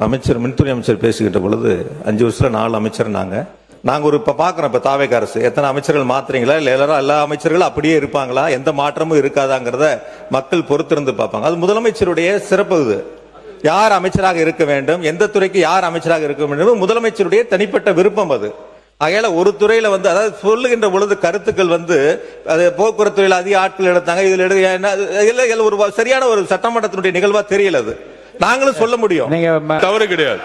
அமைச்சர் மின்துறை அமைச்சர் பேசுகின்ற பொழுது 5 வருஷத்துல 4 அமைச்சர் நாங்க ஒரு இப்ப பாக்குறோம். இப்ப தாவேக அரசு எத்தனை அமைச்சர்கள் மாத்துறீங்களா இல்ல எல்லா அமைச்சர்களும் அப்படியே இருப்பாங்களா, எந்த மாற்றமும் இருக்காதாங்கிறத மக்கள் பொறுத்திருந்து பார்ப்பாங்க. அது முதலமைச்சருடைய சிறப்பு. இது யார் அமைச்சராக இருக்க வேண்டும், எந்த துறைக்கு யார் அமைச்சராக இருக்க வேண்டும், முதலமைச்சருடைய தனிப்பட்ட விருப்பம். அது ஆகையால ஒரு துறையில அதாவது சொல்லுகின்ற பொழுது கருத்துக்கள் அது போக்குவரத்து துறையில அதிக ஆட்கள் எடுத்தாங்க, இதுல ஒரு சரியான ஒரு சட்டமன்றத்தினுடைய நிகழ்வா தெரியல. அது நாங்களும் சொல்ல முடியும், தவறு கிடையாது.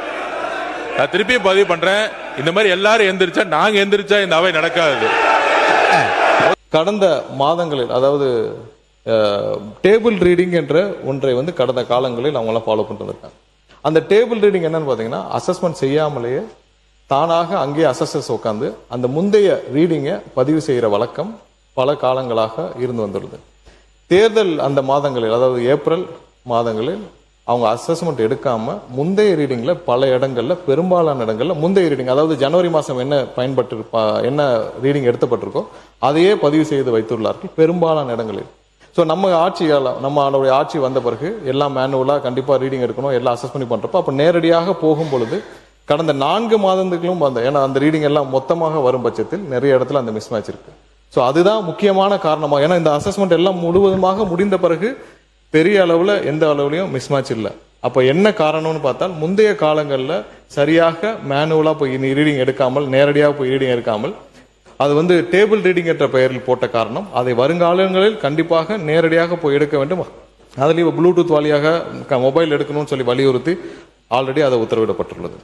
நான் திருப்பி பதிவு பண்றேன், இந்த மாதிரி எல்லாரும் எந்திரிச்சா நாங்க எந்திரிச்சா இந்த அவை நடக்காது. கடந்த மாதங்களில் அதாவது டேபிள் ரீடிங் என்ற ஒன்றை கடந்த காலங்களில் அவங்க எல்லாம் ஃபாலோ பண்ணிட்டு இருக்காங்க. அந்த டேபிள் ரீடிங் என்னன்னு பாத்தீங்கன்னா அசஸ்மெண்ட் செய்யாமலேயே தானாக அங்கேயே அசஸர்ஸ் உட்காந்து அந்த முந்தைய ரீடிங்கை பதிவு செய்கிற வழக்கம் பல காலங்களாக இருந்து வந்துள்ளது. தேர்தல் அந்த மாதங்களில் அதாவது ஏப்ரல் மாதங்களில் அவங்க அசஸ்மெண்ட் எடுக்காம முந்தைய ரீடிங்ல பல இடங்கள்ல பெரும்பாலான இடங்கள்ல முந்தைய ரீடிங் அதாவது ஜனவரி மாதம் என்ன ரீடிங் எடுத்தப்பட்டிருக்கோ அதையே பதிவு செய்து வைத்துள்ளார்கள் பெரும்பாலான இடங்களில். ஸோ நம்ம ஆட்சி வந்த பிறகு எல்லாம் மேனுவலா கண்டிப்பா ரீடிங் எடுக்கணும், எல்லாம் அசஸ் பண்ணி பண்றப்போ அப்ப நேரடியாக போகும் பொழுது கடந்த 4 மாதங்களுக்கும் ஏன்னா அந்த ரீடிங் எல்லாம் மொத்தமாக வரும் பட்சத்தில் நிறைய இடத்துல அந்த மிஸ் மேட்ச் இருக்கு. ஸோ அதுதான் முக்கியமான காரணமா. ஏன்னா இந்த அசஸ்மெண்ட் எல்லாம் முழுவதுமாக முடிந்த பிறகு பெரிய அளவுல எந்த அளவுலையும் மிஸ் மேட்ச் இல்லை. அப்ப என்ன காரணம்னு பார்த்தால் முந்தைய காலங்களில் சரியாக மேனுவலா போய் ரீடிங் எடுக்காமல் நேரடியாக போய் ரீடிங் எடுக்காமல் அது டேபிள் ரீடிங் என்ற பெயரில் போட்ட காரணம். அதை வருங்காலங்களில் கண்டிப்பாக நேரடியாக போய் எடுக்க வேண்டும். அதுலேயும் ப்ளூடூத் வழியாக மொபைல் எடுக்கணும்னு சொல்லி வலியுறுத்தி ஆல்ரெடி அதை உத்தரவிடப்பட்டுள்ளது.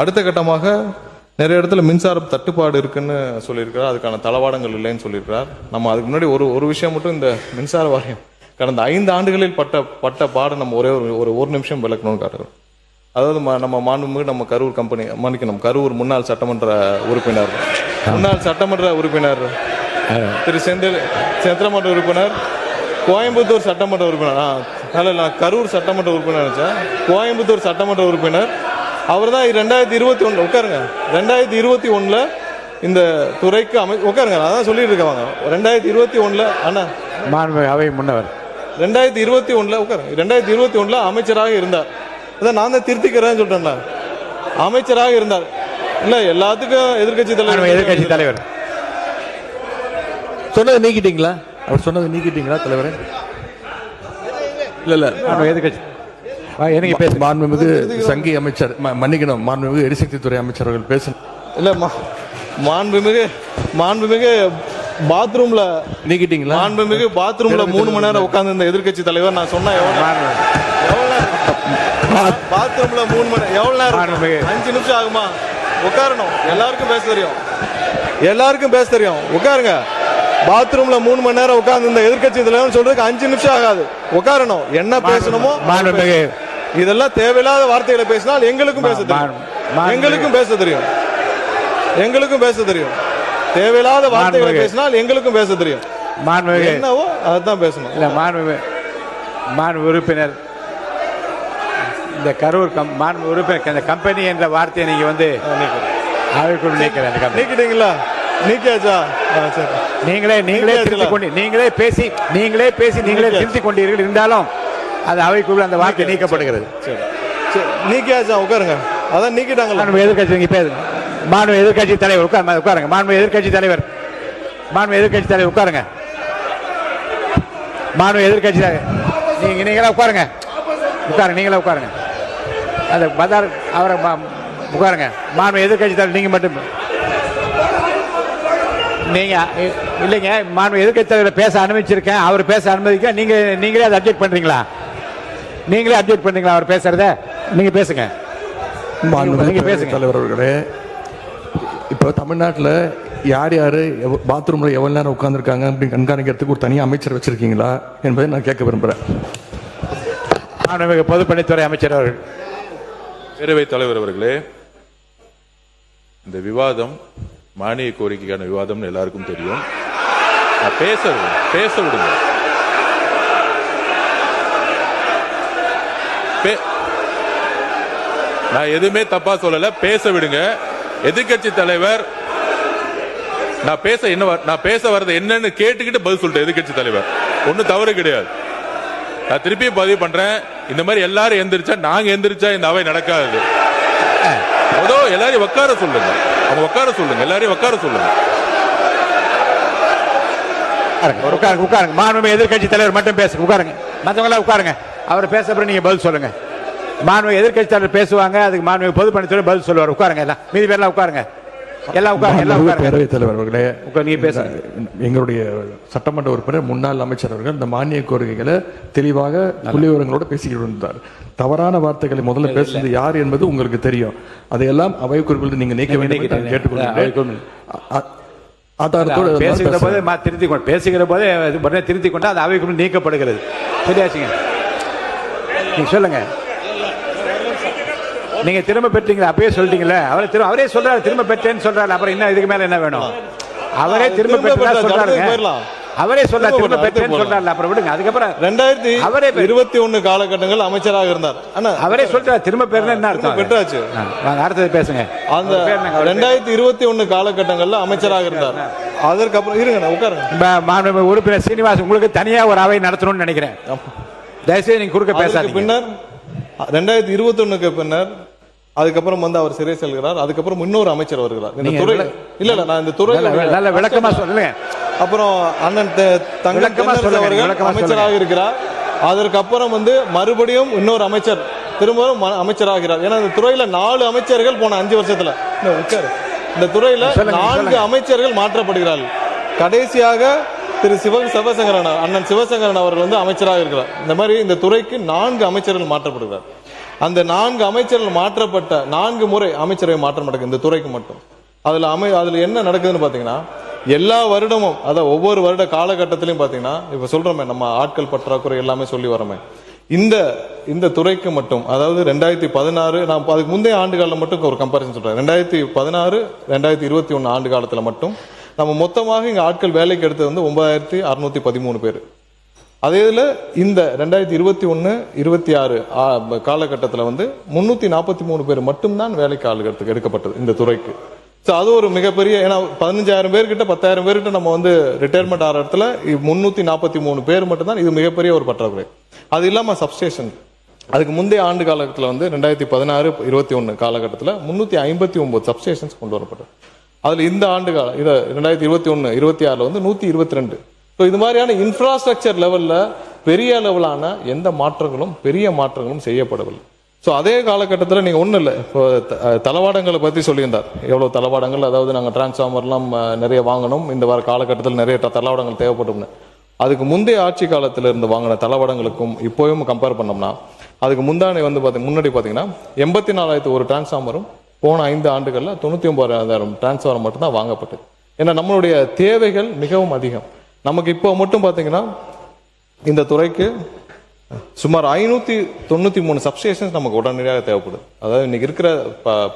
அடுத்த கட்டமாக நிறைய இடத்துல மின்சார தட்டுப்பாடு இருக்குன்னு சொல்லியிருக்கிறார், அதுக்கான தளவாடங்கள் இல்லைன்னு சொல்லியிருக்கிறார். நம்ம அதுக்கு முன்னாடி ஒரு விஷயம் மட்டும் இந்த மின்சார வாரியம் கடந்த 5 ஆண்டுகளில் பட்ட பாடு நம்ம ஒரு நிமிஷம் விளக்கணும்னு காட்டுறோம். அதாவது நம்ம மாண்புமிகு நம்ம கரூர் கம்பெனி மன்னிக்கணும் கரூர் முன்னாள் சட்டமன்ற உறுப்பினர் திரு சந்திரமன்ற உறுப்பினர், கோயம்புத்தூர் சட்டமன்ற உறுப்பினர், கரூர் சட்டமன்ற உறுப்பினர், கோயம்புத்தூர் சட்டமன்ற உறுப்பினர் அவர் தான் 2021 உட்காருங்க 2021 இந்த துறைக்கு உட்காருங்க அதான் சொல்லிட்டு இருக்காங்க. 2021 அண்ணா அவை முன்னவர் 2021 உட்காருங்க 2021 அமைச்சராக இருந்தார். அதான் நான் தான் திருத்திக்கிறேன்னு சொல்றேன்ல, அமைச்சராக இருந்தார். இல்ல எல்லாத்துக்கும் எதிர்கட்சி தலைவர் சொன்னதை நீக்கிட்டீங்களா? அவர் சொன்னதை நீக்கிட்டீங்களா தலைவரே? இல்ல எதிர்கட்சி மாண்புமிகு சங்கி அமைச்சர் மன்னிக்கணும் மாண்புமிகு எரிசக்தி துறை அமைச்சர்கள் பேசணும். இல்ல மாண்புமிகு பாத்ரூம்ல நீக்கிட்டீங்களா? மாண்புமிகு பாத்ரூம்ல 3 மணி நேரம் உட்கார்ந்து இந்த எதிர்கட்சி தலைவர் நான் சொன்னா பாத்ரூம்ல 3 மணி எவ்வளவு நேரம்? 5 நிமிஷம் ஆகுமா? உட்காரணும். எல்லாருக்கும் பேச தெரியும் உட்காருங்க. பாத்ரூம்ல 3 மணி நேரம் உட்கார்ந்து இந்த எதிர்கட்சி தலைவர் சொல்றதுக்கு 5 நிமிஷம் ஆகாது. உட்காரணும். என்ன பேசணுமோ இதெல்லாம் தேவையில்லாத வார்த்தைகளை பேசினால் எங்களுக்கும் பேச தெரியும். தேவையில்லாத வார்த்தைகளை பேசினால் எங்களுக்கும் பேச தெரியும். என்னவோ அதான் பேசணும். மாண்பு உறுப்பினர் இந்த கரூர் உறுப்பினர் இந்த கம்பெனி என்ற வார்த்தையை நீங்க அவைக்குள் நீக்கிட்டீங்களா? நீக்கியாச்சா? நீங்களே பேசி திருத்திக் கொண்டீர்கள். இருந்தாலும் அது அவைக்குள் அந்த வார்த்தை நீக்கப்படுகிறது. நீக்கியாச்சா? உட்காருங்க. அதான் நீக்கிட்டாங்களா? எதிர்கட்சி பேசுங்க. மாண்பு எதிர்கட்சி தலைவர் உட்காருங்க. மாண்பு எதிர்கட்சி தலைவர் உட்காருங்க. மாண்பு எதிர்கட்சி நீங்களே உட்காருங்க. நீங்களே உட்காருங்க. அது பதார் அவரை உட்காருங்க. மாண்பு எதிர்கட்சி தலைவர் நீங்க மட்டும் நீங்க இல்லைங்க. மாண்பு எதிர்கட்சி தலைவர் பேச அனுமதிச்சிருக்கேன். அவர் பேச அனுமதிக்க நீங்களே அதை அப்டேட் பண்றீங்களா? அவர் பேசுறத நீங்க பேசுங்க. நீங்க பேசுங்க தலைவர் அவர்களே. இப்போ தமிழ்நாட்டில் யார் பாத்ரூம்ல எவ்வளவு நேரம் உட்கார்ந்துருக்காங்க அப்படின்னு கண்காணிக்கிறதுக்கு ஒரு தனியாக அமைச்சர் வச்சிருக்கீங்களா என்பதை நான் கேட்க விரும்புறேன். பொதுப்பணித்துறை அமைச்சர் அவர்கள். பேரவைத் தலைவர் அவர்களே, இந்த விவாதம் மானிய கோரிக்கைக்கான விவாதம் எல்லாருக்கும் தெரியும். பேச விடுங்க. நான் எதுவுமே தப்பா சொல்லல, பேச விடுங்க. எதிர்கட்சி தலைவர் நான் பேச வர்றது என்னன்னு கேட்டுக்கிட்டு பதில் சொல்லிட்டேன். எதிர்கட்சி தலைவர் ஒன்னும் தவறு கிடையாது. நான் திருப்பி பதிவு பண்றேன், இந்த மாதிரி எல்லாரும் எந்திரிச்சா நாங்க எந்திரிச்சா இந்த அவை நடக்காது. அதோ எல்லாரையும் உட்கார சொல்லுங்க, அவங்க உட்கார சொல்லுங்க, எல்லாரையும் உட்கார சொல்லுங்க. உட்காருங்க உட்காருங்க. மாண்புமிகு எதிர்க்கட்சி தலைவர் மட்டும் பேசுங்க. உட்காருங்க, மற்றவங்க எல்லாம் உட்காருங்க. அவர் பேச அப்புறம் நீங்க பதில் சொல்லுங்க. மாண்புமிகு எதிர்க்கட்சி தலைவர் பேசுவாங்க, அதுக்கு மாண்புமிகு பொதுப்பணித்துறை பதில் சொல்லுவார். உட்காருங்க எல்லாம், மீதி பேர்லாம் உட்காருங்க. எல்லாம் உட்காருங்க, எல்லாம் உட்காருங்க. பேரவைத் தலைவர் அவர்களே, நீங்க பேசுங்க. எங்களுடைய சட்டமன்ற உறுப்பினர் முன்னாள் அமைச்சர் அவர்கள் இந்த மானிய கோரிக்கைகளை தெளிவாக புள்ளிவிவரங்களோட பேசிக்கிட்டு இருந்தார். தவறான வார்த்தைகளை முதல்ல பேசுறது யார் என்பது உங்களுக்கு தெரியும். அதையெல்லாம் அவை குறிப்பில் நீங்க நீக்க வேண்டும் என்று நான் கேட்டுக்கொள்கிறேன். பேசுகிற போது பேசுகிற போதே திருத்தி கொண்டு அது அவைக்குள் நீக்கப்படுகிறது. சரியாச்சுங்க, நீங்க சொல்லுங்க. நீங்க திரும்ப பெற்றீங்களா? அப்பயே சொல்லிட்டீங்களே. அவரே சொல்றாரு திரும்ப பெற்றேன்னு சொல்றாரு. அப்புறம் என்ன இதுக்கு மேல என்ன வேணும்? அவரே திரும்ப பெற்றா சொல்றாரு. அவரே சொல்றாரு திரும்ப பெற்றேன்னு சொல்றாரு. அப்புறம் விடுங்க. அதுக்கப்புறம் 2021 காலகட்டங்கள் அமைச்சராக இருந்தார். அவரே சொல்றாரு திரும்ப பெறல என்ன அர்த்தம்? பெற்றாச்சு. வாங்க அடுத்தது பேசுங்க. அந்த 2021 காலகட்டங்கள்ல அமைச்சராக இருந்தார். அதற்கப்புறம் இருங்க, நான் உட்காருங்க. உறுப்பினர் சீனிவாஸ், உங்களுக்கு தனியா ஒரு அவை நடத்தணும்னு நினைக்கிறேன். தயவுசெய்து நீங்க குறுக்க பேசாதீங்க. பின்னர் 2021க்கு பின்னர் அதுக்கப்புறம் வந்து அவர் சிறை செல்கிறார். அதுக்கப்புறம் இன்னொரு அமைச்சர் வருகிறார். இந்த துறை இல்ல நான் இந்த துறை நல்ல விளக்கமா சொல்லுங்க. அப்புறம் அண்ணன் அவர்கள் அமைச்சராக இருக்கிறார். அதற்கப்புறம் வந்து மறுபடியும் இன்னொரு அமைச்சர் திரும்பவும் அமைச்சராகிறார். ஏன்னா இந்த துறையில 4 அமைச்சர்கள் போன 5 வருஷத்துல இந்த துறையில 4 அமைச்சர்கள் மாற்றப்படுகிறார்கள். கடைசியாக திரு சிவசங்கரன் அண்ணன் சிவசங்கரன் அவர்கள் வந்து அமைச்சராக இருக்கிறார். இந்த மாதிரி இந்த துறைக்கு 4 அமைச்சர்கள் மாற்றப்படுகிறார். அந்த 4 அமைச்சர்கள் மாற்றப்பட்ட 4 முறை அமைச்சரவை மாற்றம் நடக்குது இந்த துறைக்கு மட்டும். அதுல என்ன நடக்குதுன்னு பாத்தீங்கன்னா, எல்லா வருடமும் அதாவது ஒவ்வொரு வருட காலகட்டத்திலையும் பாத்தீங்கன்னா, இப்ப சொல்றோமே நம்ம ஆட்கள் பற்றாக்குறை எல்லாமே சொல்லி வரமே, இந்த துறைக்கு மட்டும் அதாவது 2016 நான் அதுக்கு முந்தைய ஆண்டு காலம் மட்டும் ஒரு கம்பாரிசன் சொல்றேன். 2016 2021 ஆண்டு காலத்துல மட்டும் நம்ம மொத்தமாக இங்க ஆட்கள் வேலைக்கு எடுத்தது வந்து 9613 பேர். அதே இதுல இந்த 2021-26 காலகட்டத்தில் வந்து 343 பேர் மட்டும்தான் வேலைக்கு ஆளுகிறதுக்கு எடுக்கப்பட்டது இந்த துறைக்கு. ஸோ அது ஒரு மிகப்பெரிய, ஏன்னா 15,000 பேர்கிட்ட 10,000 பேர்கிட்ட நம்ம வந்து ரிட்டையர்மெண்ட் ஆகிற இடத்துல 343 பேர் மட்டும்தான். இது மிகப்பெரிய ஒரு பற்றாக்குறை. அது இல்லாம சப்ஸ்டேஷன் அதுக்கு முந்தைய ஆண்டு காலகட்டத்தில் வந்து 2016-21 காலகட்டத்தில் 359 சப்ஸ்டேஷன்ஸ் கொண்டு வரப்பட்டது. அதுல இந்த ஆண்டு காலம் இதை 2021-26 வந்து 122. ஸோ இது மாதிரியான இன்ஃப்ராஸ்ட்ரக்சர் லெவல்ல பெரிய லெவலான எந்த மாற்றங்களும் பெரிய மாற்றங்களும் செய்யப்படவில்லை. ஸோ அதே காலகட்டத்தில் நீங்க ஒன்றும் இல்லை, இப்போ தளவாடங்களை பற்றி சொல்லியிருந்தார். எவ்வளவு தளவாடங்கள், அதாவது நாங்கள் டிரான்ஸ்ஃபார்மர்லாம் நிறைய வாங்கணும், இந்த வார காலகட்டத்தில் நிறைய தளவாடங்கள் தேவைப்படும். அதுக்கு முந்தைய ஆட்சி காலத்தில் இருந்து வாங்கின தளவாடங்களுக்கும் இப்போவும் கம்பேர் பண்ணோம்னா, அதுக்கு முன்னாடி பார்த்தீங்கன்னா 84,000 ஒரு டிரான்ஸ்ஃபார்மரும் போன 5 ஆண்டுகளில் 99,000 டிரான்ஸ்ஃபார்மர் மட்டும்தான் வாங்கப்பட்டது. ஏன்னா நம்மளுடைய தேவைகள் மிகவும் அதிகம். நமக்கு இப்போ மட்டும் பார்த்தீங்கன்னா இந்த துறைக்கு சுமார் 593 சப்ஸ்டேஷன்ஸ் நமக்கு உடனடியாக தேவைப்படுது. அதாவது இன்னைக்கு இருக்கிற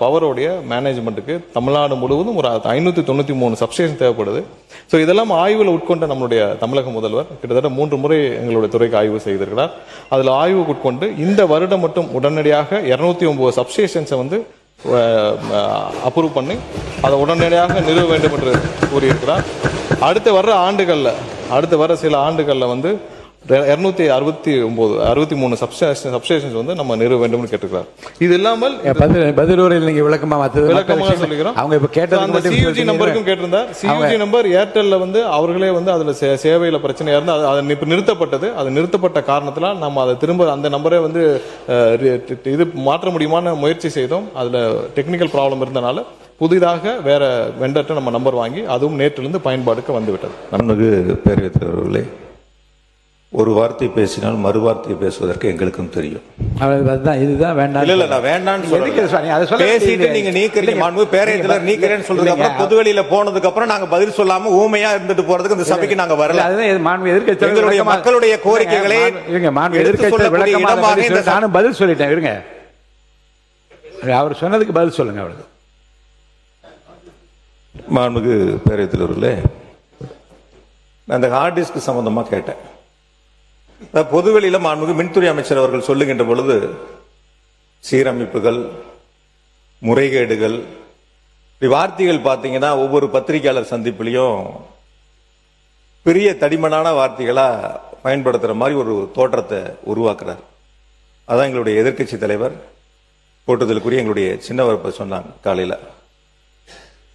பவரோடைய மேனேஜ்மெண்ட்டுக்கு தமிழ்நாடு முழுவதும் ஒரு 593 சப்ஸ்டேஷன் தேவைப்படுது. ஸோ இதெல்லாம் ஆய்வில் உட்கொண்ட நம்மளுடைய தமிழக முதல்வர் கிட்டத்தட்ட 3 முறை எங்களுடைய துறைக்கு ஆய்வு செய்திருக்கிறார். அதில் ஆய்வுக்கு உட்கொண்டு இந்த வருடம் மட்டும் உடனடியாக 209 சப்ஸ்டேஷன்ஸை வந்து அப்ரூவ் பண்ணி அதை உடனடியாக நிறுவ வேண்டும் என்று கூறியிருக்கிறார். அடுத்து வர்ற சில ஆண்டுகளில் வந்து 263 சப்ஸ்டேஷன்ஸ் வந்து நம்ம நிறுவ வேண்டும் கேட்டுக்கிறார். இது இல்லாமல் பதிலுரையில் நீங்க விளக்கமா சொல்லிக்கிறோம். அவங்க இப்ப கேட்டது சியூஜி நம்பருக்கும் கேட்டிருந்தார். சியூஜி நம்பர் ஏர்டெல்ல வந்து அவர்களே வந்து அதுல சேவையில பிரச்சனையா இருந்தா அது இப்ப நிறுத்தப்பட்டது. அது நிறுத்தப்பட்ட காரணத்தினால் நம்ம அதை திரும்ப அந்த நம்பரை வந்து இது மாற்ற முடியுமான முயற்சி செய்தோம். அதுல டெக்னிக்கல் ப்ராப்ளம் இருந்தனால புதிதாக வேற வெண்டர்ட்ட நம்ம நம்பர் வாங்கி அதுவும் நேற்றிலிருந்து பயன்பாடுக்கு வந்துவிட்டது. நமக்கு பேரவைத் தலைவர்களே, ஒரு வார்த்தை பேசினால் மறு வார்த்தை பேசுவதற்கு எங்களுக்கும் தெரியும். இதுதான் வேண்டாம். இல்ல நான் வேண்டாம்னு சொல்றேன். பேசிட்டு நீங்க நீக்கிறீங்க. மாண்பு பேரவைத் தலைவர் நீக்கிறேன்னு சொல்றதுக்கு அப்புறம் பொதுவெளியில போனதுக்கு அப்புறம் நாங்க பதில் சொல்லாம ஊமையா இருந்துட்டு போறதுக்கு இந்த சபைக்கு நாங்க வரல. எங்களுடைய மக்களுடைய கோரிக்கைகளை நானும் பதில் சொல்லிட்டேன். இருங்க, அவர் சொன்னதுக்கு பதில் சொல்லுங்க. அவருக்கு மாண்புமிகு பேரவைத் தலைவர்களே, நான் இந்த ஹார்ட் டிஸ்க் சம்பந்தமா கேட்டேன். பொதுவெளியில மாண்புமிகு மின்துறை அமைச்சர் அவர்கள் சொல்லுகின்ற பொழுது சீரமைப்புகள், முறைகேடுகள், வார்த்தைகள் பார்த்தீங்கன்னா ஒவ்வொரு பத்திரிகையாளர் சந்திப்பிலையும் பெரிய தடிமனான வார்த்தைகளா பயன்படுத்துற மாதிரி ஒரு தோற்றத்தை உருவாக்குறார். அதான் எங்களுடைய எதிர்க்கட்சி தலைவர் போட்டதற்குரிய எங்களுடைய சின்னவர் சொன்னாங்க காலையில்.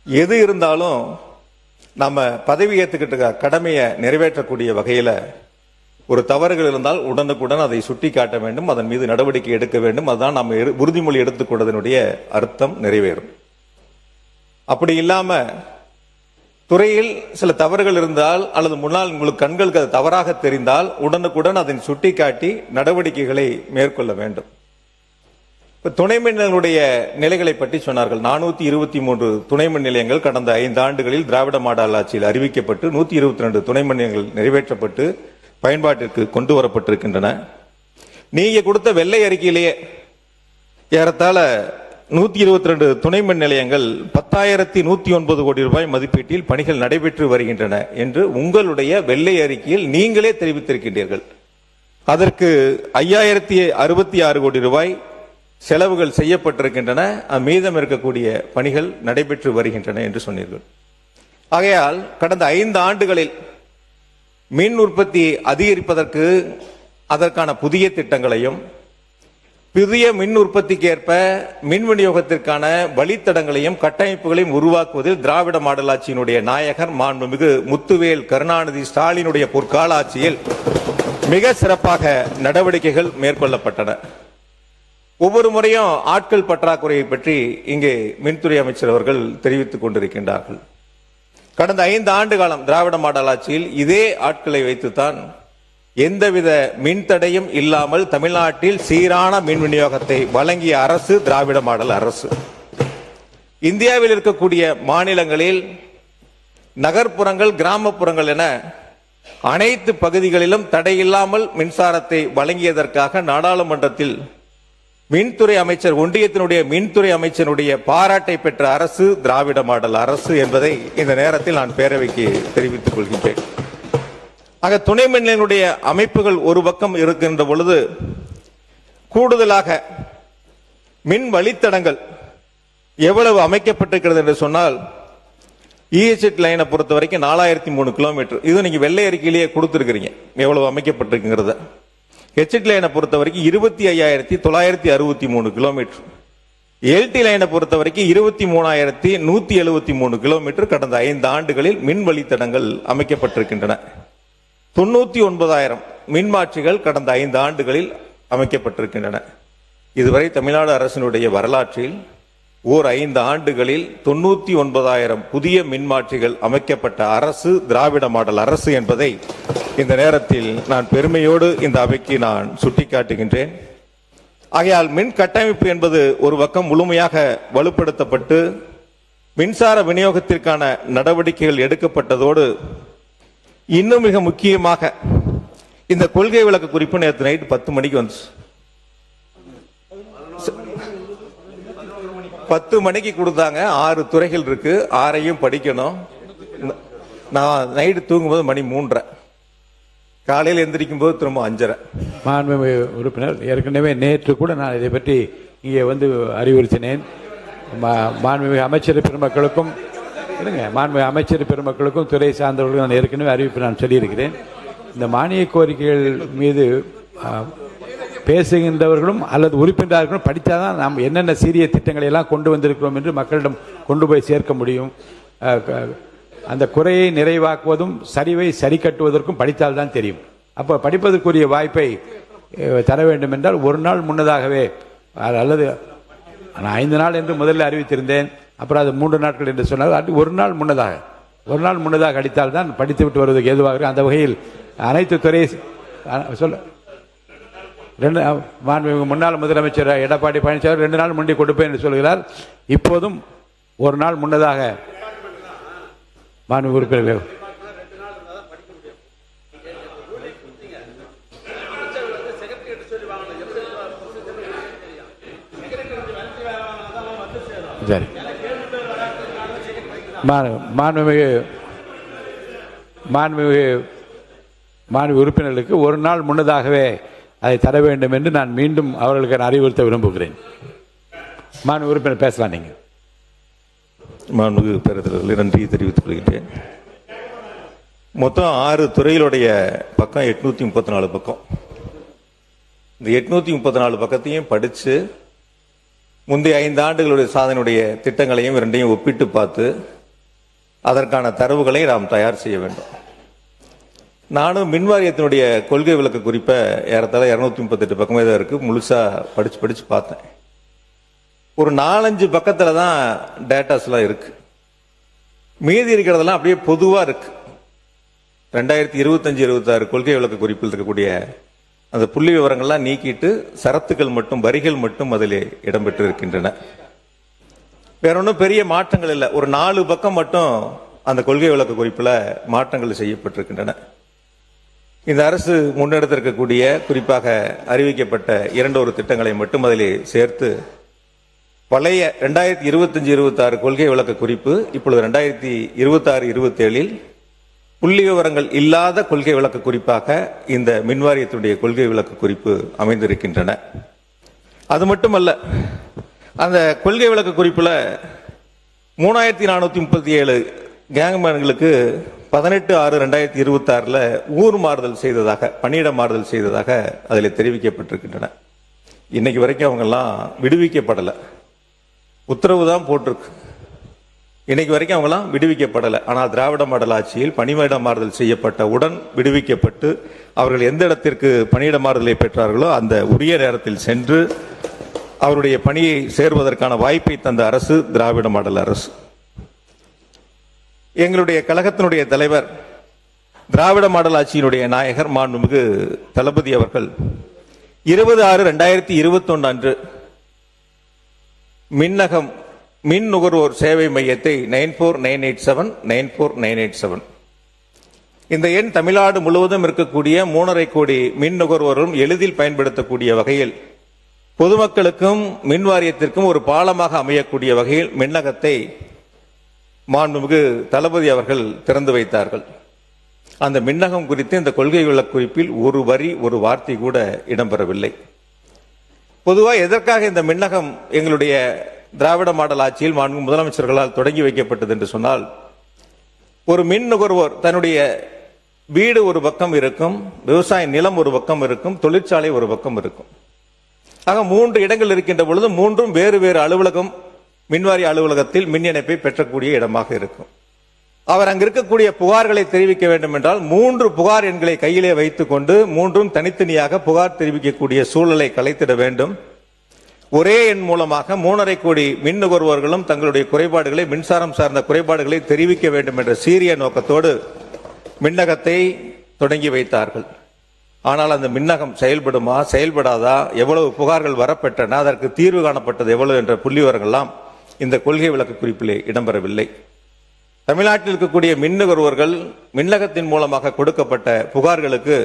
எது இருந்தாலும் நம்ம பதவி ஏற்றுக்கிட்ட கடமையை நிறைவேற்றக்கூடிய வகையில் ஒரு தவறுகள் இருந்தால் உடனுக்குடன் அதை சுட்டி காட்ட வேண்டும், அதன் மீது நடவடிக்கை எடுக்க வேண்டும். அதுதான் நம்ம உறுதிமொழி எடுத்துக்கொண்டதனுடைய அர்த்தம் நிறைவேறும். அப்படி இல்லாம துறையில் சில தவறுகள் இருந்தால் அல்லது முன்னால் உங்களுக்கு கண்களுக்கு அது தவறாக தெரிந்தால் உடனுக்குடன் அதை சுட்டிக்காட்டி நடவடிக்கைகளை மேற்கொள்ள வேண்டும். இப்ப துணை மின் நிலையங்களுடைய நிலைகளை பற்றி சொன்னார்கள். 423 துணை மின் நிலையங்கள் கடந்த 5 ஆண்டுகளில் திராவிட மாடல் ஆட்சியில் அறிவிக்கப்பட்டு 122 துணை மின் நிலையங்கள் நிறைவேற்றப்பட்டு பயன்பாட்டிற்கு கொண்டு வரப்பட்டிருக்கின்றன. நீங்க கொடுத்த வெள்ளை அறிக்கையிலேயே ஏறத்தாழ 122 துணை மின் நிலையங்கள் 10,109 கோடி ரூபாய் மதிப்பீட்டில் பணிகள் நடைபெற்று வருகின்றன என்று உங்களுடைய வெள்ளை அறிக்கையில் நீங்களே தெரிவித்திருக்கின்றீர்கள். அதற்கு 5,066 கோடி ரூபாய் செலவுகள் செய்யப்பட்டிருக்கின்றன, மீதம் இருக்கக்கூடிய பணிகள் நடைபெற்று வருகின்றன என்று சொன்னீர்கள். ஆகையால் கடந்த 5 ஆண்டுகளில் மின் உற்பத்தி அதிகரிப்பதற்கு அதற்கான புதிய திட்டங்களையும் புதிய மின் உற்பத்திக்கு ஏற்ப மின் விநியோகத்திற்கான வழித்தடங்களையும் கட்டமைப்புகளையும் உருவாக்குவதில் திராவிட மாடல் ஆட்சியினுடைய நாயகர் மாண்புமிகு முத்துவேல் கருணாநிதி ஸ்டாலினுடைய பொற்கால ஆட்சியில் மிக சிறப்பாக நடவடிக்கைகள் மேற்கொள்ளப்பட்டன. ஒவ்வொரு முறையும் ஆட்கள் பற்றாக்குறையை பற்றி இங்கே மின்துறை அமைச்சர் அவர்கள் தெரிவித்துக் கொண்டிருக்கின்றார்கள். கடந்த 5 ஆண்டு காலம் திராவிட மாடல் ஆட்சியில் இதே ஆட்களை வைத்துத்தான் எந்தவித மின்தடையும் இல்லாமல் தமிழ்நாட்டில் சீரான மின் விநியோகத்தை வழங்கிய அரசு திராவிட மாடல் அரசு. இந்தியாவில் இருக்கக்கூடிய மாநிலங்களில் நகர்ப்புறங்கள், கிராமப்புறங்கள் என அனைத்து பகுதிகளிலும் தடையில்லாமல் மின்சாரத்தை வழங்கியதற்காக நாடாளுமன்றத்தில் மின்துறை அமைச்சர், ஒன்றியத்தினுடைய மின்துறை அமைச்சருடைய பாராட்டை பெற்ற அரசு திராவிட மாடல் அரசு என்பதை இந்த நேரத்தில் நான் பேரவைக்கு தெரிவித்துக் கொள்கின்றேன். ஆக துணை மின் நிலையங்களுடைய அமைப்புகள் ஒரு பக்கம் இருக்கின்ற பொழுது கூடுதலாக மின் வழித்தடங்கள் எவ்வளவு அமைக்கப்பட்டிருக்கிறது என்று சொன்னால், இஎச்எட் லைனை பொறுத்த வரைக்கும் 4003 கிலோமீட்டர். இது நீங்க வெள்ளை அறிக்கையிலேயே கொடுத்திருக்கிறீங்க எவ்வளவு அமைக்கப்பட்டிருக்குங்கிறத. ஹெச்எட் லைனை பொறுத்த வரைக்கும் 25,963 கிலோமீட்டர். எல்டி லைனை பொறுத்த வரைக்கும் 23,173 கிலோமீட்டர் கடந்த 5 ஆண்டுகளில் மின் வழித்தடங்கள் அமைக்கப்பட்டிருக்கின்றன. 99,000 மின்மாற்றிகள் கடந்த 5 ஆண்டுகளில் அமைக்கப்பட்டிருக்கின்றன. இதுவரை தமிழ்நாடு அரசினுடைய வரலாற்றில் 5 ஆண்டுகளில் 99,000 புதிய மின்மாற்றிகள் அமைக்கப்பட்ட அரசு திராவிட மாடல் அரசு என்பதை இந்த நேரத்தில் நான் பெருமையோடு இந்த அவைக்கு நான் சுட்டிக்காட்டுகின்றேன். ஆகையால் மின் கட்டமைப்பு என்பது ஒரு பக்கம் முழுமையாக வலுப்படுத்தப்பட்டு மின்சார விநியோகத்திற்கான நடவடிக்கைகள் எடுக்கப்பட்டதோடு இன்னும் மிக முக்கியமாக இந்த கொள்கை விளக்க குறிப்பு நேற்று நைட் 10 மணிக்கு வந்துச்சு. 10 மணிக்கு கொடுத்தாங்க. 6 துறைகள் இருக்கு, 6ஐயும் படிக்கணும். நான் நைட்டு தூங்கும்போது மணி 3:30, காலையில் எந்திரிக்கும் போது திரும்ப 5:30. மாண்புமிகு உறுப்பினர், ஏற்கனவே நேற்று கூட நான் இதை பற்றி இங்கே வந்து அறிவுறுத்தினேன். மாண்புமிகு அமைச்சர் பெருமக்களுக்கும் மாண்புமிகு அமைச்சர் பெருமக்களுக்கும் துறை சார்ந்தவர்களுக்கும் நான் ஏற்கனவே அறிவிப்பு நான் சொல்லியிருக்கிறேன். இந்த மானிய கோரிக்கைகள் மீது பேசுகின்றவர்களும் அல்லது உறுப்பினர்களும் படித்தாதான் நாம் என்னென்ன சீரிய திட்டங்களை எல்லாம் கொண்டு வந்திருக்கிறோம் என்று மக்களிடம் கொண்டு போய் சேர்க்க முடியும். அந்த குறையை நிறைவாக்குவதும் சரிவை சரி கட்டுவதற்கும் படித்தால்தான் தெரியும். அப்போ படிப்பதற்குரிய வாய்ப்பை தர வேண்டும் என்றால் ஒரு நாள் முன்னதாகவே, அல்லது நான் 5 நாள் என்று முதல்ல அறிவித்திருந்தேன், அப்புறம் அது 3 நாட்கள் என்று சொன்னால் அது ஒரு நாள் முன்னதாக அடித்தால்தான் படித்துவிட்டு வருவதற்கு ஏதுவாக. அந்த வகையில் அனைத்து துறை முன்னாள் முதலமைச்சர் எடப்பாடி பழனிசாமி 2 நாள் முன்னே கொடுப்பேன் என்று சொல்கிறார். இப்போதும் ஒரு நாள் முன்னதாக மாண்புமிகு உறுப்பினர்கள் சரி, மாண்புமிகு உறுப்பினர்களுக்கு ஒரு நாள் முன்னதாகவே அதை தர வேண்டும் என்று நான் மீண்டும் அவர்களுக்கு அறிவுறுத்த விரும்புகிறேன். மாண்புமிகு உறுப்பினர் பேசலாம். நீங்க மாண்புமிகு பேரவையாளர்களே, நன்றி தெரிவித்துக் கொள்கின்றேன். மொத்தம் 6 துறைகளுடைய பக்கம் 834 பக்கம். இந்த 834 பக்கத்தையும் படிச்சு முந்தைய 5 ஆண்டுகளுடைய சாதனையுடைய திட்டங்களையும் இரண்டையும் ஒப்பிட்டு பார்த்து அதற்கான தரவுகளை நாம் தயார் செய்ய வேண்டும். நானும் மின்வாரியத்தினுடைய கொள்கை விளக்க குறிப்பை ஏறத்தாழ 238 பக்கமே தான் இருக்கு, முழுசா படிச்சு பார்த்தேன். ஒரு 4-5 பக்கத்துல தான் டேட்டாஸ்லாம் இருக்கு, மீதி இருக்கிறதெல்லாம் அப்படியே பொதுவா இருக்கு. 2025-26 கொள்கை விளக்க குறிப்பில் இருக்கக்கூடிய அந்த புள்ளி விவரங்கள்லாம் நீக்கிட்டு சரத்துக்கள் மட்டும், வரிகள் மட்டும் அதிலே இடம்பெற்று இருக்கின்றன. வேற ஒன்றும் பெரிய மாற்றங்கள் இல்லை. ஒரு 4 பக்கம் மட்டும் அந்த கொள்கை விளக்க குறிப்பில் மாற்றங்கள் செய்யப்பட்டிருக்கின்றன. இந்த அரசு முன்னெடுத்திருக்கக்கூடிய குறிப்பாக அறிவிக்கப்பட்ட 2 திட்டங்களை மட்டும் அதிலே சேர்த்து பழைய 2025-26 கொள்கை விளக்க குறிப்பு இப்பொழுது 2026-27 புள்ளி விவரங்கள் இல்லாத கொள்கை விளக்க குறிப்பாக இந்த மின்வாரியத்துடைய கொள்கை விளக்க குறிப்பு அமைந்திருக்கின்றன. அது மட்டுமல்ல, அந்த கொள்கை விளக்க குறிப்புல 3437 கேங்மேன்களுக்கு 18/6/2026 ஊர் மாறுதல் செய்ததாக, பணியிட மாறுதல் செய்ததாக அதில் தெரிவிக்கப்பட்டிருக்கின்றன. இன்னைக்கு வரைக்கும் அவங்க எல்லாம் விடுவிக்கப்படலை, உத்தரவு தான் போட்டிருக்கு. இன்னைக்கு வரைக்கும் அவங்களாம் விடுவிக்கப்படலை. ஆனால் திராவிட மாடல் ஆட்சியில் பணியிட மாறுதல் செய்யப்பட்ட உடன் விடுவிக்கப்பட்டு அவர்கள் எந்த இடத்திற்கு பணியிட மாறுதலை பெற்றார்களோ அந்த உரிய நேரத்தில் சென்று அவருடைய பணியை சேர்வதற்கான வாய்ப்பை தந்த அரசு திராவிட மாடல் அரசு. எங்களுடைய கழகத்தினுடைய தலைவர், திராவிட மாடல் ஆட்சியினுடைய நாயகர் மாண்புமிகு தளபதி அவர்கள் 20/6/2021 அன்று மின்னகம் மின் நுகர்வோர் சேவை மையத்தை 949879 இந்த எண் தமிழ்நாடு முழுவதும் இருக்கக்கூடிய 3.5 கோடி மின் நுகர்வோரும் எளிதில் பயன்படுத்தக்கூடிய வகையில் பொதுமக்களுக்கும் மின் வாரியத்திற்கும் ஒரு பாலமாக அமையக்கூடிய வகையில் மின்னகத்தை மாண்புமிகு தளபதி அவர்கள் திறந்து வைத்தார்கள். அந்த மின்னகம் குறித்து இந்த கொள்கை விளக்க குறிப்பில் ஒரு வரி, ஒரு வார்த்தை கூட இடம்பெறவில்லை. பொதுவாக எதற்காக இந்த மின்னகம் எங்களுடைய திராவிட மாடல் ஆட்சியில் மாண்பு முதலமைச்சர்களால் தொடங்கி வைக்கப்பட்டது என்று சொன்னால், ஒரு மின் நுகர்வோர் தன்னுடைய வீடு ஒரு பக்கம் இருக்கும், விவசாய நிலம் ஒரு பக்கம் இருக்கும், தொழிற்சாலை ஒரு பக்கம் இருக்கும். ஆக 3 இடங்கள் இருக்கின்ற பொழுது 3ம் வேறு வேறு அலுவலகம், மின்வாரிய அலுவலகத்தில் மின் இணைப்பை பெற்றக்கூடிய இடமாக இருக்கும். அவர் அங்கு இருக்கக்கூடிய புகார்களை தெரிவிக்க வேண்டும் என்றால் 3 புகார் எண்களை கையிலே வைத்துக் கொண்டு 3ம் தனித்தனியாக புகார் தெரிவிக்கக்கூடிய சூழலை கலைத்திட வேண்டும். ஒரே எண் மூலமாக 3.5 கோடி மின் நுகர்வோர்களும் தங்களுடைய குறைபாடுகளை, மின்சாரம் சார்ந்த குறைபாடுகளை தெரிவிக்க வேண்டும் என்ற சீரிய நோக்கத்தோடு மின்னகத்தை தொடங்கி வைத்தார்கள். ஆனால் அந்த மின்னகம் செயல்படுமா, செயல்படாதா, எவ்வளவு புகார்கள் வரப்பெற்றன, அதற்கு தீர்வு காணப்பட்டது எவ்வளவு என்ற புள்ளி விவரங்கள்லாம் இந்த கொள்கை விளக்க குறிப்பிலே இடம்பெறவில்லை. தமிழ்நாட்டில் இருக்கக்கூடிய மின் நுகர்வோர்கள் மின்னகத்தின் மூலமாக கொடுக்கப்பட்ட புகார்களுக்கு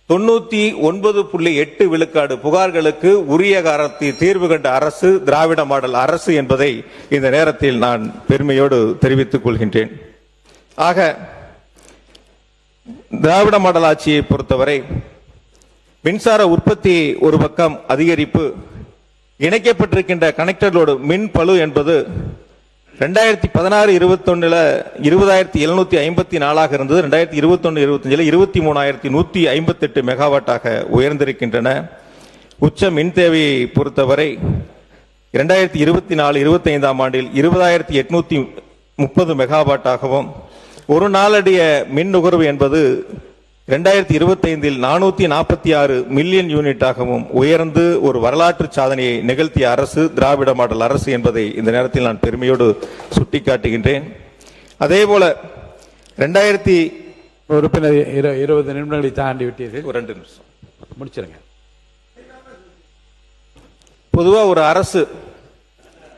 99.8 விழுக்காடு புகார்களுக்கு உரிய காலத்தில் தீர்வு கண்ட அரசு திராவிட மாடல் அரசு என்பதை இந்த நேரத்தில் நான் பெருமையோடு தெரிவித்துக் கொள்கின்றேன். ஆக திராவிட மாடல் ஆட்சியை பொறுத்தவரை மின்சார உற்பத்தி ஒரு பக்கம் அதிகரிப்பு, இணைக்கப்பட்டிருக்கின்ற கனெக்டர் லோடு மின் பளு என்பது 2016-21 20,754 இருந்தது. 2021-25 23,158 மெகாவாட்டாக உயர்ந்திருக்கின்றன. உச்ச மின் தேவையை பொறுத்தவரை 2024-25 ஆண்டில் 20,830 மெகாவாட்டாகவும், ஒரு நாளடிய மின் நுகர்வு என்பது 2025 446 மில்லியன் யூனிட்டாகவும் உயர்ந்து ஒரு வரலாற்று சாதனையை நிகழ்த்திய அரசு திராவிட மாடல் அரசு என்பதை இந்த நேரத்தில் நான் பெருமையோடு சுட்டிக்காட்டுகின்றேன். அதே போல 2000 உறுப்பினர் 20 நிமிடங்களை தாண்டி விட்டீர்கள். ஒரு 2 நிமிஷம் முடிச்சிருங்க. பொதுவாக ஒரு அரசு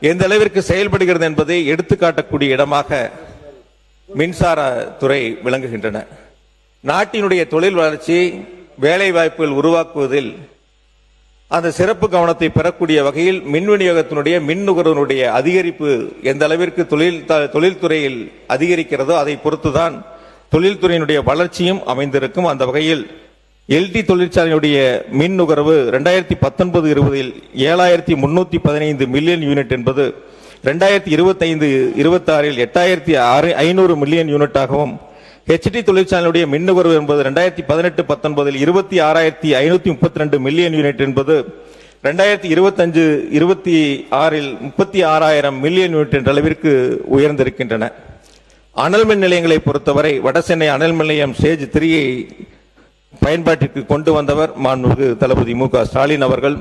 எந்த அளவிற்கு செயல்படுகிறது என்பதை எடுத்துக்காட்டக்கூடிய இடமாக மின்சாரத்துறை விளங்குகின்றன. நாட்டினுடைய தொழில் வளர்ச்சி, வேலை வாய்ப்புகள் உருவாக்குவதில் அந்த சிறப்பு கவனத்தை பெறக்கூடிய வகையில் மின் விநியோகத்தினுடைய மின் நுகர்வுடைய அதிகரிப்பு எந்த அளவிற்கு தொழில்துறையில் அதிகரிக்கிறதோ அதை பொறுத்துதான் தொழில்துறையினுடைய வளர்ச்சியும் அமைந்திருக்கும். அந்த வகையில் எல்டி தொழிற்சாலையினுடைய மின் நுகர்வு 2019-20 7,315 மில்லியன் யூனிட் என்பது 2025-26 8,500 மில்லியன் யூனிட்டாகவும், HT தொழிற்சாலையுடைய மின் நுகர்வு என்பது 2018-19 26,532 மில்லியன் யூனிட் என்பது 2025-26 36,000 மில்லியன் யூனிட் என்ற அளவிற்கு உயர்ந்திருக்கின்றன. அனல் மின் நிலையங்களை பொறுத்தவரை வடசென்னை அனல் மின் நிலையம் ஸ்டேஜ் 3 பயன்பாட்டிற்கு கொண்டு வந்தவர் மாண்புமிகு தளபதி மு.க. ஸ்டாலின் அவர்கள்.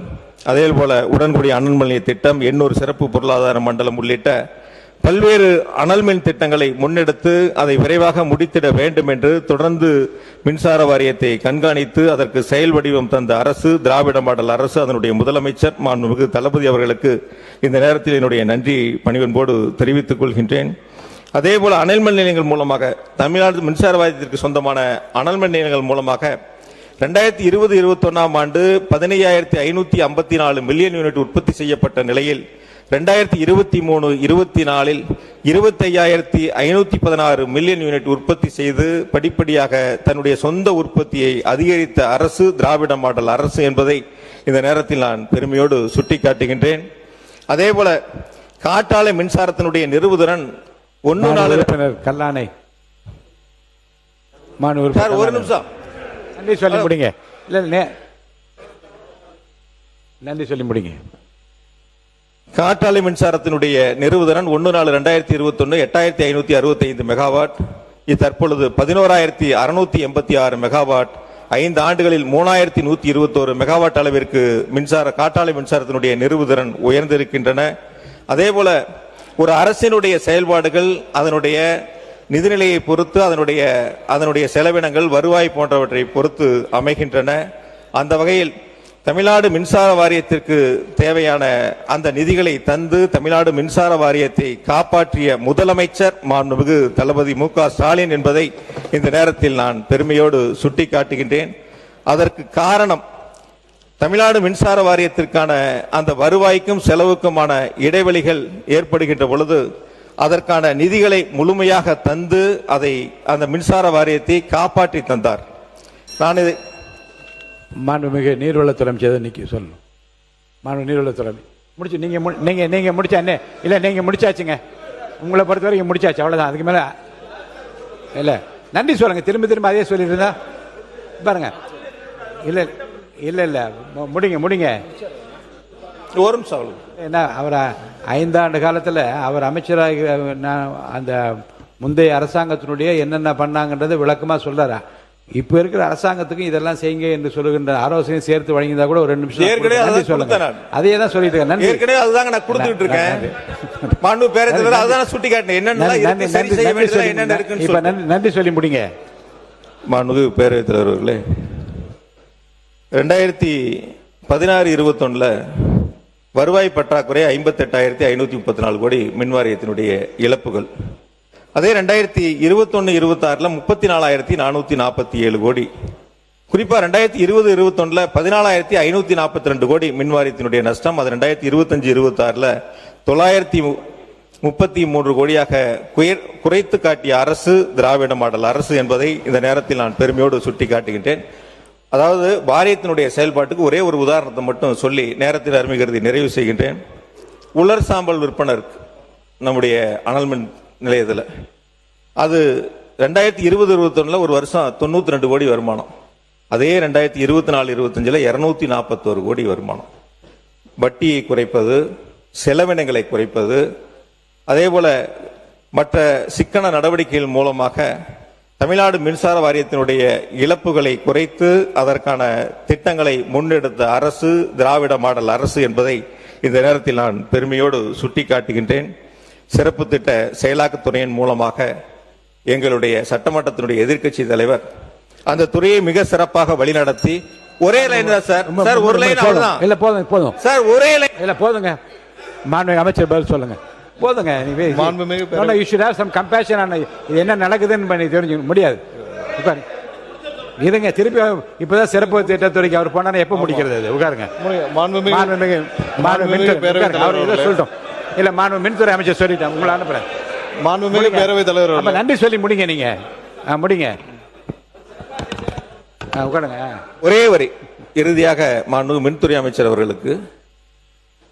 அதேபோல உடன்குடி அனல் மின் நிலைய திட்டம், எண்ணூர் சிறப்பு பொருளாதார மண்டலம் உள்ளிட்ட பல்வேறு அனல் மின் திட்டங்களை முன்னெடுத்து அதை விரைவாக முடித்திட வேண்டும் என்று தொடர்ந்து மின்சார வாரியத்தை கண்காணித்து அதற்கு செயல் வடிவம் தந்த அரசு திராவிட மாடல் அரசு, அதனுடைய முதலமைச்சர் மாண்புமிகு தளபதி அவர்களுக்கு இந்த நேரத்தில் என்னுடைய நன்றி பணிவன்போடு தெரிவித்துக் கொள்கின்றேன். அதேபோல அனல் மின் நிலையங்கள் மூலமாக தமிழ்நாடு மின்சார வாரியத்திற்கு சொந்தமான அனல் மின் நிலையங்கள் மூலமாக 2020-21 ஆண்டு 15,554 மில்லியன் யூனிட் உற்பத்தி செய்யப்பட்ட நிலையில் 2023-24 25,516 மில்லியன் யூனிட் உற்பத்தி செய்து படிப்படியாக தன்னுடைய சொந்த உற்பத்தியை அதிகரித்த அரசு திராவிட மாடல் அரசு என்பதை இந்த நேரத்தில் நான் பெருமையோடு சுட்டிக்காட்டுகின்றேன். அதேபோல காற்றாலை மின்சாரத்தினுடைய நிறுவுதிறன் 1 கல்லானை சார் ஒரு நிமிஷம் நன்றி சொல்லி முடிங்க. இல்ல நன்றி சொல்லி முடிங்க. காற்றாலை மின்சாரத்தினுடைய நிறுவுதிறன் 1/4/2021 8,565 மெகாவாட். இது தற்பொழுது 11,686 மெகாவாட். 5 ஆண்டுகளில் 3,121 மெகாவாட் அளவிற்கு காற்றாலை மின்சாரத்தினுடைய நிறுவுதிறன் உயர்ந்திருக்கின்றன. அதேபோல ஒரு அரசினுடைய செயல்பாடுகள் அதனுடைய நிதிநிலையை பொறுத்து அதனுடைய செலவினங்கள் வருவாய் போன்றவற்றை பொறுத்து அமைகின்றன. அந்த வகையில் தமிழ்நாடு மின்சார வாரியத்திற்கு தேவையான அந்த நிதிகளை தந்து தமிழ்நாடு மின்சார வாரியத்தை காப்பாற்றிய முதலமைச்சர் மாண்புமிகு தளபதி மு.க. ஸ்டாலின் என்பதை இந்த நேரத்தில் நான் பெருமையோடு சுட்டிக்காட்டுகின்றேன். அதற்கு காரணம் தமிழ்நாடு மின்சார வாரியத்திற்கான அந்த வருவாய்க்கும் செலவுக்குமான இடைவெளிகள் ஏற்படுகின்ற பொழுது அதற்கான நிதிகளை முழுமையாக தந்து அந்த மின்சார வாரியத்தை காப்பாற்றி தந்தார். நான் இதை மாண்புமிகு நீர்வளத்துறை அமைச்சர் இன்னைக்கு சொல்லணும். மாண்பு நீர்வளத்துறை முடிச்சு நீங்க முடிச்சா என்ன இல்ல நீங்க முடிச்சாச்சுங்க. உங்களை பொறுத்த வரைக்கும் முடிச்சாச்சு, அவ்வளவுதான். அதுக்கு மேல இல்ல நன்றி சொல்லுங்க. திரும்ப அதே சொல்லிட்டு இருந்தா பாருங்க. இல்ல இல்ல இல்ல முடிங்க. ஒரு நிமிஷம். ஏன்னா அவர் 5 ஆண்டு காலத்தில் அவர் அமைச்சராக அந்த முந்தைய அரசாங்கத்தினுடைய என்னென்ன பண்ணாங்கன்றதை விளக்கமா சொல்றாரா. இப்ப இருக்கிற அரசாங்கத்துக்கும் இதெல்லாம் செய்யுங்க என்று சொல்லுகின்ற ஆலோசனையும் சேர்த்து வழங்கியிருந்தா கூட ஒரு 2 நிமிஷம் நன்றி சொல்லுங்க. அதே தான் சொல்லிட்டு இருக்கேன். நன்றி. ஏற்கனவே அதுதாங்க நான் கொடுத்துட்டு இருக்கேன். மாண்பு பேரவைத் அதுதான் சுட்டி காட்டினேன். என்னென்ன இப்ப நன்றி சொல்லி முடிங்க. மாண்பு பேரவைத் தலைவர் அவர்களே, 2016-21 வருவாய் பற்றாக்குறை 58,534 கோடி மின் வாரியத்தினுடைய இழப்புகள். அதே 2021-26 34,447 கோடி. குறிப்பா 2020-21 14,542 கோடி மின் வாரியத்தினுடைய நஷ்டம். அது 2025-26 933 கோடியாக குறைத்து காட்டிய அரசு திராவிட மாடல் அரசு என்பதை இந்த நேரத்தில் நான் பெருமையோடு சுட்டி காட்டுகின்றேன். அதாவது வாரியத்தினுடைய செயல்பாட்டுக்கு ஒரே ஒரு உதாரணத்தை மட்டும் சொல்லி நேரத்தில் அருமைகருதி நிறைவு செய்கின்றேன். உலர் சாம்பல் விற்பனர் நம்முடைய அனல் மின் நிலையத்தில் அது 2020-21 ஒரு வருஷம் 92 கோடி வருமானம். அதே 2024-25 241 கோடி வருமானம். வட்டியை குறைப்பது, செலவினங்களை குறைப்பது, அதே போல மற்ற சிக்கன நடவடிக்கைகள் மூலமாக தமிழ்நாடு மின்சார வாரியத்தினுடைய இழப்புகளை குறைத்து அதற்கான திட்டங்களை முன்னெடுத்த அரசு திராவிட மாடல் அரசு என்பதை இந்த நேரத்தில் நான் பெருமையோடு சுட்டிக்காட்டுகின்றேன். சிறப்பு திட்ட செயலாக்கத்துறையின் மூலமாக எங்களுடைய சட்டமன்றத்தினுடைய எதிர்க்கட்சி தலைவர் அந்த துறையை மிக சிறப்பாக வழிநடத்தி ஒரே லைன் தான் சார். ஒரு லைன் அவ்வளவுதான். இல்ல போதும் சார், ஒரே லைன் இல்ல போதுங்க. மாண்புமிகு அமைச்சர் பதில் சொல்லுங்க. போதுங்க. என்ன நடக்குதுன்னு தெரிஞ்சு முடியாது. இதுங்க திருப்பி இப்பதான் சிறப்பு திட்டத்துறைக்கு அவர் போனா எப்ப முடிக்கிறது? உட்காருங்க. சொல்லிட்டோம். இல்ல மாண்பு மின்துறை அமைச்சர் சொல்லிட்டேன். உங்களை அனுப்புறேன். மாண்புமிகு பேரவைத் தலைவர் நன்றி சொல்லி முடிங்க. நீங்க முடிங்க. உட்காருங்க. ஒரே வரி இறுதியாக மாண்பு மின்துறை அமைச்சர் அவர்களுக்கு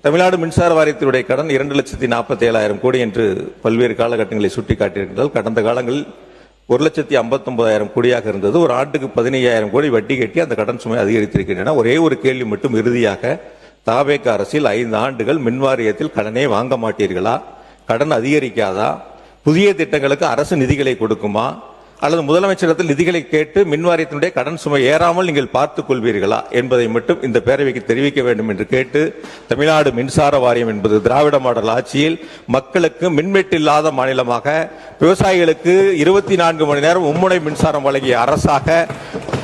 தமிழ்நாடு மின்சார வாரியத்தினுடைய கடன் 2,47,000 கோடி என்று பல்வேறு காலகட்டங்களை சுட்டிக்காட்டியிருக்கிறார்கள். கடந்த காலங்களில் 1,59,000 கோடியாக இருந்தது. ஒரு ஆண்டுக்கு 15,000 கோடி வட்டி கட்டி அந்த கடன் சுமை அதிகரித்திருக்கின்றன. ஒரே ஒரு கேள்வி மட்டும் இறுதியாக, தாவேக அரசில் 5 ஆண்டுகள் மின் வாரியத்தில் கடனே வாங்க மாட்டீர்களா? கடன் அதிகரிக்காதா? புதிய திட்டங்களுக்கு அரசு நிதிகளை கொடுக்குமா? அல்லது முதலமைச்சரிடத்தில் நிதிகளை கேட்டு மின் வாரியத்தினுடைய கடன் சுமை ஏறாமல் நீங்கள் பார்த்துக் கொள்வீர்களா என்பதை மட்டும் இந்த பேரவைக்கு தெரிவிக்க வேண்டும் என்று கேட்டு, தமிழ்நாடு மின்சார வாரியம் என்பது திராவிட மாடல் ஆட்சியில் மக்களுக்கு மின்வெட்டு இல்லாத மாநிலமாக, விவசாயிகளுக்கு 24 மணி நேரம் மும்முனை மின்சாரம் வழங்கிய அரசாக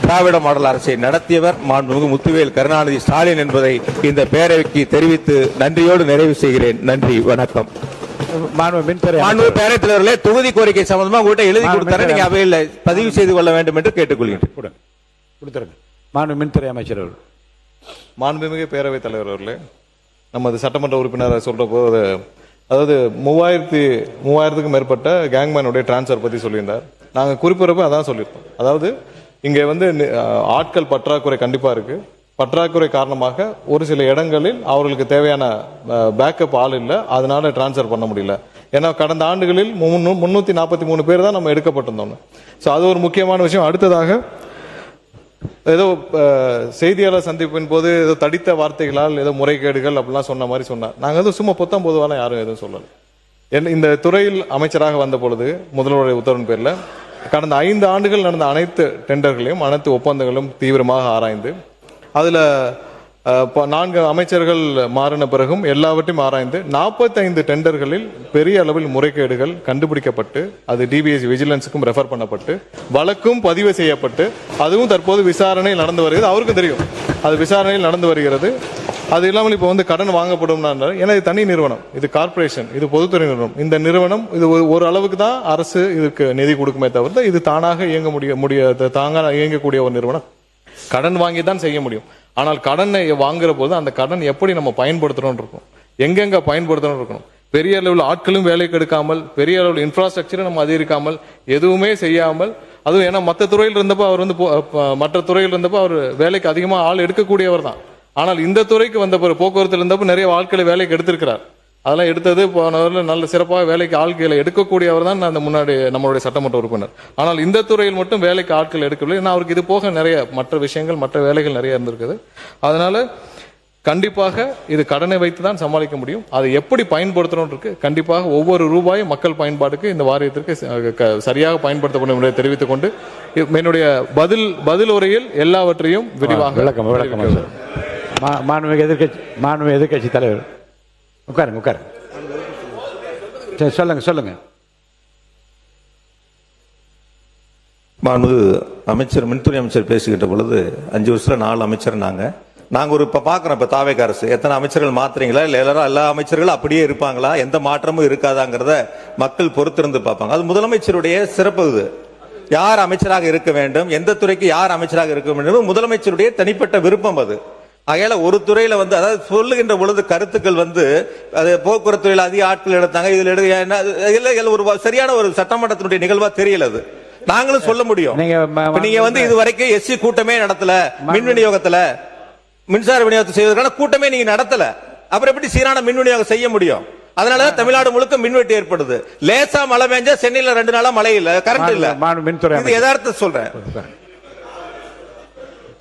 திராவிட மாடல் அரசை நடத்தியவர் மாண்புமிகு முத்துவேல் கருணாநிதி ஸ்டாலின் என்பதை இந்த பேரவைக்கு தெரிவித்து நன்றியோடு நிறைவு செய்கிறேன். நன்றி, வணக்கம். மாண்புமிகு பேரவைத் தலைவர்களே, தொகுதி கோரிக்கை சம்பந்தமா உங்கள்கிட்ட எழுதி கொடுத்தாரு, நீங்க அவையில் பதிவு செய்து கொள்ள வேண்டும் என்று கேட்டுக்கொள்கிறேன். மாண்புமிகு மின்துறை அமைச்சர் அவர்கள். மாண்புமிகு பேரவைத் தலைவர் அவர்களே, நமது சட்டமன்ற உறுப்பினர் சொல்ற போது, அதாவது 3000க்கும் மேற்பட்ட கேங்மேனுடைய டிரான்ஸ்ஃபர் பத்தி சொல்லியிருந்தார். நாங்க குறிப்பிடப்ப அதான் சொல்லியிருக்கோம். அதாவது இங்க வந்து ஆட்கள் பற்றாக்குறை கண்டிப்பா இருக்கு. பற்றாக்குறை காரணமாக ஒரு சில இடங்களில் அவர்களுக்கு தேவையான பேக்கப் ஆள் இல்லை, அதனால டிரான்ஸ்ஃபர் பண்ண முடியல. ஏன்னா கடந்த ஆண்டுகளில் 343 பேர் தான் நம்ம எடுக்கப்பட்டிருந்தோம். ஸோ அது ஒரு முக்கியமான விஷயம். அடுத்ததாக ஏதோ செய்தியாளர் சந்திப்பின் போது ஏதோ தடித்த வார்த்தைகளால் ஏதோ முறைகேடுகள் அப்படிலாம் சொன்ன மாதிரி சொன்னார். நாங்கள் எதுவும் சும்மா பொதுவான யாரும் எதுவும் சொல்லலை. இந்த துறையில் அமைச்சராக வந்த பொழுது முதல்வருடைய உத்தரவின் பேரில் கடந்த 5 ஆண்டுகள் நடந்த அனைத்து டெண்டர்களையும் அனைத்து ஒப்பந்தங்களும் தீவிரமாக ஆராய்ந்து, அதுல 4 அமைச்சர்கள் மாறின பிறகும் எல்லாவற்றையும் ஆராய்ந்து 45 டெண்டர்களில் பெரிய அளவில் முறைகேடுகள் கண்டுபிடிக்கப்பட்டு, அது டிபிஎஸ்சி விஜிலன்ஸுக்கும் ரெஃபர் பண்ணப்பட்டு, வழக்கும் பதிவு செய்யப்பட்டு, அதுவும் தற்போது விசாரணையில் நடந்து வருகிறது. அவருக்கும் தெரியும் அது விசாரணையில் நடந்து வருகிறது. அது இல்லாமல் இப்போ வந்து கடன் வாங்கப்படும், ஏன்னா இது தனி நிறுவனம், இது கார்பரேஷன், இது பொதுத்துறை நிறுவனம். இந்த நிறுவனம் இது ஒரு அளவுக்கு தான் அரசு இதுக்கு நிதி கொடுக்குமே தவிர இது தானாக இயங்க தாங்க இயங்கக்கூடிய ஒரு நிறுவனம். கடன் வாங்கி தான் செய்ய முடியும். ஆனால் கடனை வாங்குற போது அந்த கடன் எப்படி நம்ம பயன்படுத்துறோம் இருக்கும், எங்கெங்க பயன்படுத்தணும் இருக்கணும். பெரிய அளவில் ஆட்களும் வேலைக்கு எடுக்காமல், பெரிய அளவில் இன்ஃப்ராஸ்ட்ரக்சரும் நம்ம அதிகரிக்காமல், எதுவுமே செய்யாமல், அதுவும் ஏன்னா மற்ற துறையில் இருந்தப்போ அவர் வந்து மற்ற துறையில் இருந்தப்போ அவர் வேலைக்கு அதிகமாக ஆள் எடுக்கக்கூடியவர் தான். ஆனால் இந்த துறைக்கு வந்த பிறகு போக்குவரத்தில் இருந்தப்போ நிறைய ஆட்களை வேலைக்கு எடுத்திருக்கிறார். அதெல்லாம் எடுத்தது போனவரில் நல்ல சிறப்பாக வேலைக்கு ஆட்களை எடுக்கக்கூடியவர் தான் அந்த முன்னாடி நம்மளுடைய சட்டமன்ற உறுப்பினர். ஆனால் இந்த துறையில் மட்டும் வேலைக்கு ஆட்கள் எடுக்கவில்லை. ஏன்னா அவருக்கு இது போக நிறைய மற்ற விஷயங்கள், மற்ற வேலைகள் நிறைய இருந்திருக்குது. அதனால கண்டிப்பாக இது கடனை வைத்து தான் சமாளிக்க முடியும். அதை எப்படி பயன்படுத்தணும் இருக்கு. கண்டிப்பாக ஒவ்வொரு ரூபாயும் மக்கள் பயன்பாட்டுக்கு இந்த வாரியத்திற்கு சரியாக பயன்படுத்தப்படும் என்பதை தெரிவித்துக் கொண்டு என்னுடைய பதில் உரையில் எல்லாவற்றையும் விரிவாக மாண்புமிகு எதிர்க்கட்சி தலைவர் உட்காருங்க. சொல்லுங்க. மாண்புமிகு அமைச்சர், மின்துறை அமைச்சர் பேசுகின்ற பொழுது 5 வருஷத்துல 4 அமைச்சர் நாங்க ஒரு இப்ப பாக்குறோம், இப்ப தாவேக அரசு எத்தனை அமைச்சர்கள் மாத்துறீங்களா, இல்ல எல்லா அமைச்சர்களும் அப்படியே இருப்பாங்களா, எந்த மாற்றமும் இருக்காதாங்கிறத மக்கள் பொறுத்திருந்து பார்ப்பாங்க. அது முதலமைச்சருடைய சிறப்பு. இது யார் அமைச்சராக இருக்க வேண்டும், எந்த துறைக்கு யார் அமைச்சராக இருக்க வேண்டும், முதலமைச்சருடைய தனிப்பட்ட விருப்பம். அது ஆகையால ஒரு துறையில வந்து, அதாவது சொல்லுகின்ற பொழுது கருத்துக்கள் வந்து, அது போக்குவரத்து துறையில் அதிக ஆட்கள் எடுத்தாங்க, இதுல ஒரு சரியான ஒரு சட்டமன்றத்தினுடைய நிகழ்வா தெரியல. அது நாங்களும் சொல்ல முடியும். நீங்க வந்து இது வரைக்கும் எஸ்சி கூட்டமே நடத்தல, மின் விநியோகத்துல மின்சார விநியோகத்தை செய்வதற்கான கூட்டமே நீங்க நடத்தல, அப்புறம் எப்படி சீரான மின் விநியோகம் செய்ய முடியும்? அதனாலதான் தமிழ்நாடு முழுக்க மின்வெட்டு ஏற்படுது. லேசா மழை பெஞ்சா சென்னையில 2 நாளா மழை இல்ல, கரண்ட் இல்ல. இது யதார்த்த சொல்றேன்.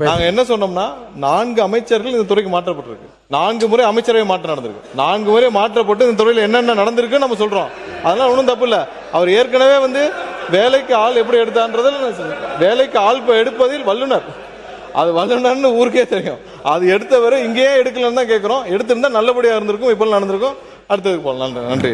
நாங்க என்ன சொன்னோம்னா 4 அமைச்சர்கள் இந்த துறைக்கு மாற்றப்பட்டிருக்கு. 4 முறை அமைச்சரவை மாற்றம் நடந்திருக்கு. 4 முறை மாற்றப்பட்டு இந்த துறையில் என்னென்ன நடந்திருக்கு நம்ம சொல்றோம். அதெல்லாம் ஒன்றும் தப்பு இல்ல. அவர் ஏற்கனவே வந்து வேலைக்கு ஆள் எப்படி எடுத்தான்றதில், வேலைக்கு ஆள் எடுப்பதில் வல்லுனர், அது வல்லுனர்னு ஊருக்கே தெரியும். அது எடுத்தவரை இங்கேயே எடுக்கலன்னு தான் கேட்கிறோம். எடுத்திருந்தா நல்லபடியா இருந்திருக்கும், இப்போ நடந்திருக்கும். அடுத்ததுக்கு போகலாம். நன்றி.